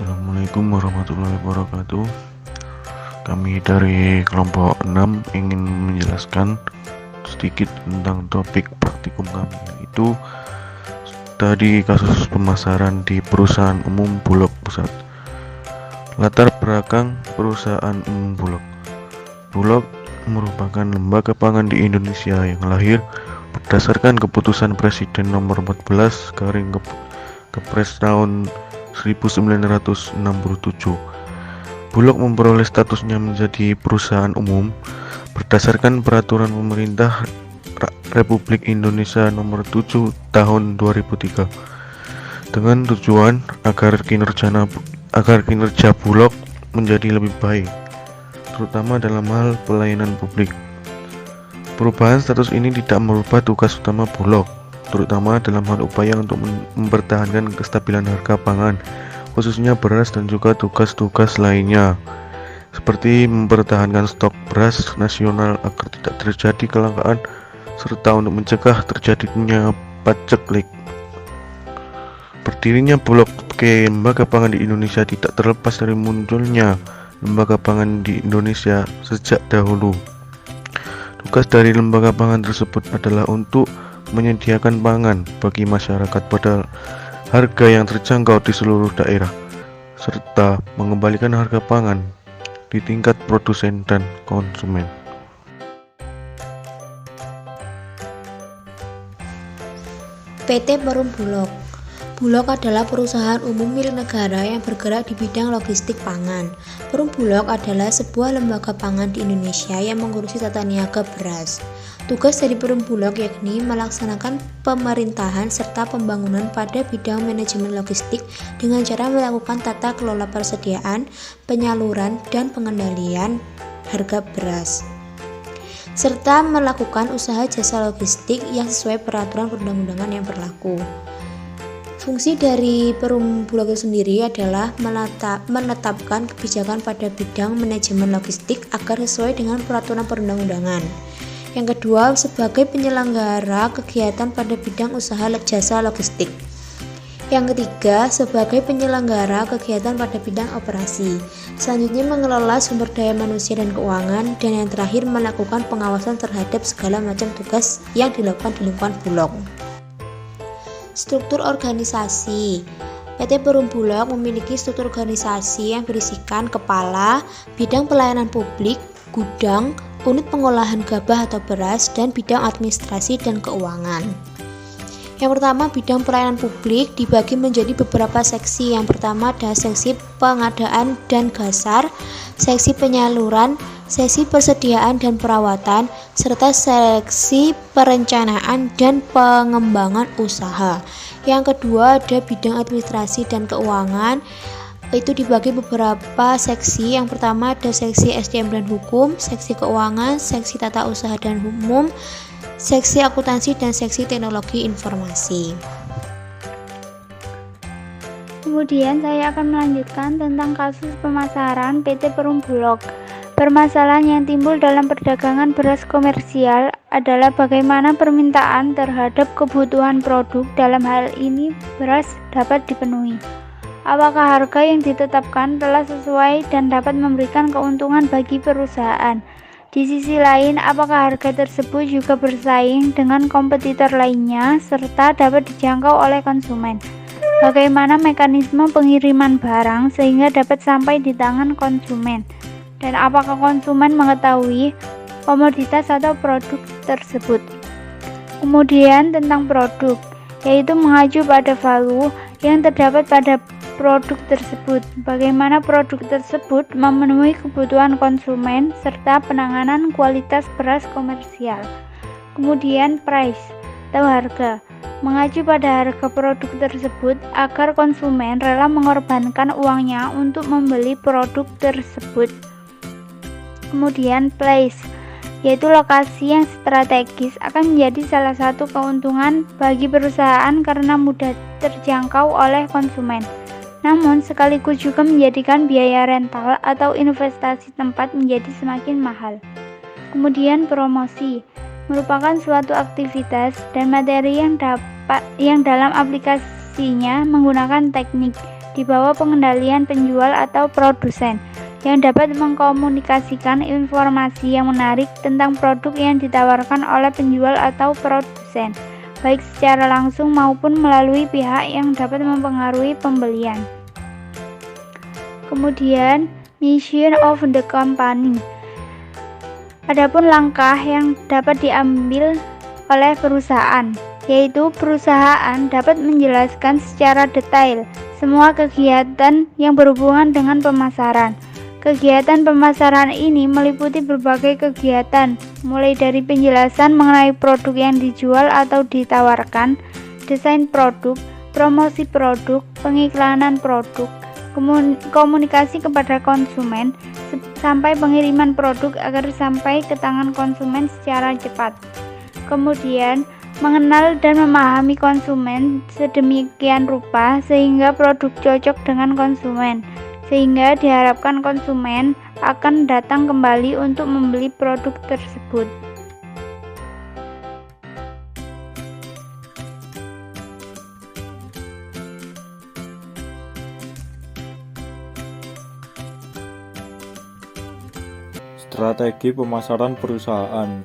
Assalamualaikum warahmatullahi wabarakatuh. Kami dari kelompok 6 ingin menjelaskan sedikit tentang topik praktikum kami, yaitu tadi kasus pemasaran di perusahaan umum Bulog Pusat. Latar belakang perusahaan umum Bulog. Bulog merupakan lembaga pangan di Indonesia yang lahir berdasarkan keputusan Presiden nomor 14 garing Kepres tahun 1967. Bulog memperoleh statusnya menjadi perusahaan umum berdasarkan peraturan pemerintah Republik Indonesia nomor 7 tahun 2003 dengan tujuan agar kinerja Bulog menjadi lebih baik, terutama dalam hal pelayanan publik. Perubahan status ini tidak merubah tugas utama Bulog, terutama dalam hal upaya untuk mempertahankan kestabilan harga pangan, khususnya beras, dan juga tugas-tugas lainnya seperti mempertahankan stok beras nasional agar tidak terjadi kelangkaan serta untuk mencegah terjadinya paceklik. Berdirinya Bulog sebagai lembaga pangan di Indonesia tidak terlepas dari munculnya lembaga pangan di Indonesia sejak dahulu. Tugas dari lembaga pangan tersebut adalah untuk menyediakan pangan bagi masyarakat pada harga yang terjangkau di seluruh daerah, serta mengembalikan harga pangan di tingkat produsen dan konsumen. PT Perum Bulog. Bulog adalah perusahaan umum milik negara yang bergerak di bidang logistik pangan. Perum Bulog adalah sebuah lembaga pangan di Indonesia yang mengurusi tata niaga beras. Tugas dari Perum Bulog yakni melaksanakan pemerintahan serta pembangunan pada bidang manajemen logistik dengan cara melakukan tata kelola persediaan, penyaluran, dan pengendalian harga beras, serta melakukan usaha jasa logistik yang sesuai peraturan perundang-undangan yang berlaku. Fungsi dari Perum Bulog sendiri adalah menetapkan kebijakan pada bidang manajemen logistik agar sesuai dengan peraturan perundang-undangan. Yang kedua, sebagai penyelenggara kegiatan pada bidang usaha jasa logistik. Yang ketiga, sebagai penyelenggara kegiatan pada bidang operasi. Selanjutnya, mengelola sumber daya manusia dan keuangan. Dan yang terakhir, melakukan pengawasan terhadap segala macam tugas yang dilakukan di lingkungan Bulog. Struktur organisasi. PT Perum Bulog memiliki struktur organisasi yang berisikan kepala, bidang pelayanan publik, gudang, unit pengolahan gabah atau beras, dan bidang administrasi dan keuangan. Yang pertama, bidang pelayanan publik dibagi menjadi beberapa seksi. Yang pertama ada seksi pengadaan dan gasar, seksi penyaluran, seksi persediaan dan perawatan, serta seksi perencanaan dan pengembangan usaha. Yang kedua ada bidang administrasi dan keuangan, itu dibagi beberapa seksi. Yang pertama ada seksi SDM dan hukum, seksi keuangan, seksi tata usaha dan umum, seksi akuntansi, dan seksi teknologi informasi. Kemudian saya akan melanjutkan tentang kasus pemasaran PT Perum Bulog. Permasalahan yang timbul dalam perdagangan beras komersial adalah bagaimana permintaan terhadap kebutuhan produk, dalam hal ini beras, dapat dipenuhi. Apakah harga yang ditetapkan telah sesuai dan dapat memberikan keuntungan bagi perusahaan? Di sisi lain, apakah harga tersebut juga bersaing dengan kompetitor lainnya serta dapat dijangkau oleh konsumen? Bagaimana mekanisme pengiriman barang sehingga dapat sampai di tangan konsumen? Dan apakah konsumen mengetahui komoditas atau produk tersebut? Kemudian tentang produk, yaitu mengacu pada value yang terdapat pada produk tersebut, bagaimana produk tersebut memenuhi kebutuhan konsumen, serta penanganan kualitas beras komersial. Kemudian price atau harga, mengacu pada harga produk tersebut agar konsumen rela mengorbankan uangnya untuk membeli produk tersebut. Kemudian place, yaitu lokasi yang strategis, akan menjadi salah satu keuntungan bagi perusahaan karena mudah terjangkau oleh konsumen. Namun sekaligus juga menjadikan biaya rental atau investasi tempat menjadi semakin mahal. Kemudian promosi merupakan suatu aktivitas dan materi yang dalam aplikasinya menggunakan teknik, di di bawah pengendalian penjual atau produsen yang dapat mengkomunikasikan informasi yang menarik tentang produk yang ditawarkan oleh penjual atau produsen, baik secara langsung maupun melalui pihak yang dapat mempengaruhi pembelian. Kemudian, mission of the company. Adapun langkah yang dapat diambil oleh perusahaan, yaitu perusahaan dapat menjelaskan secara detail semua kegiatan yang berhubungan dengan pemasaran. Kegiatan pemasaran ini meliputi berbagai kegiatan, mulai dari penjelasan mengenai produk yang dijual atau ditawarkan, desain produk, promosi produk, pengiklanan produk, komunikasi kepada konsumen, sampai pengiriman produk agar sampai ke tangan konsumen secara cepat. Kemudian, mengenal dan memahami konsumen sedemikian rupa sehingga produk cocok dengan konsumen, sehingga diharapkan konsumen akan datang kembali untuk membeli produk tersebut. Strategi pemasaran perusahaan.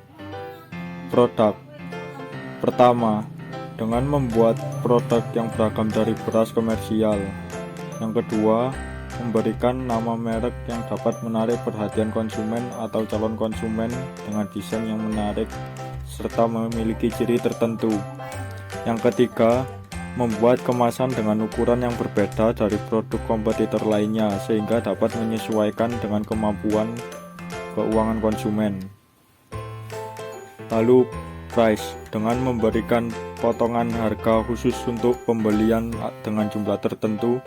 Produk. Pertama, dengan membuat produk yang beragam dari beras komersial. Yang kedua, memberikan nama merek yang dapat menarik perhatian konsumen atau calon konsumen dengan desain yang menarik serta memiliki ciri tertentu. Yang ketiga, membuat kemasan dengan ukuran yang berbeda dari produk kompetitor lainnya sehingga dapat menyesuaikan dengan kemampuan keuangan konsumen. Lalu price, dengan memberikan potongan harga khusus untuk pembelian dengan jumlah tertentu,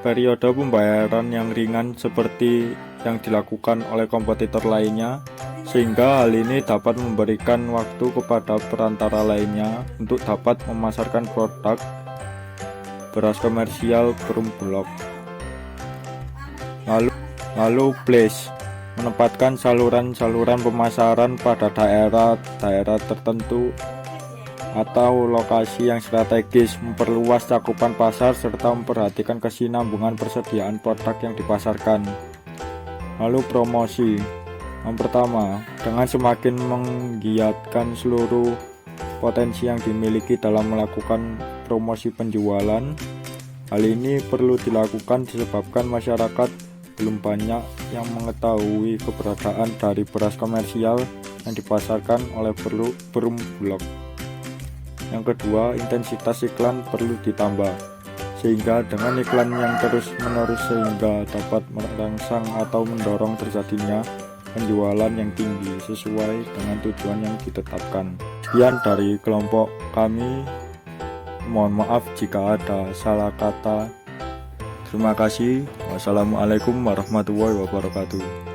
periode pembayaran yang ringan seperti yang dilakukan oleh kompetitor lainnya, sehingga hal ini dapat memberikan waktu kepada perantara lainnya untuk dapat memasarkan produk beras komersial Perumbulok. Lalu place, menempatkan saluran-saluran pemasaran pada daerah-daerah tertentu atau lokasi yang strategis, memperluas cakupan pasar serta memperhatikan kesinambungan persediaan produk yang dipasarkan. Lalu promosi. Yang pertama, dengan semakin menggiatkan seluruh potensi yang dimiliki dalam melakukan promosi penjualan. Hal ini perlu dilakukan disebabkan masyarakat belum banyak yang mengetahui keberadaan dari beras komersial yang dipasarkan oleh Perumbulok. Yang kedua, intensitas iklan perlu ditambah, sehingga dengan iklan yang terus-menerus sehingga dapat merangsang atau mendorong terjadinya penjualan yang tinggi sesuai dengan tujuan yang ditetapkan. Sekian dari kelompok kami, mohon maaf jika ada salah kata. Terima kasih. Wassalamualaikum warahmatullahi wabarakatuh.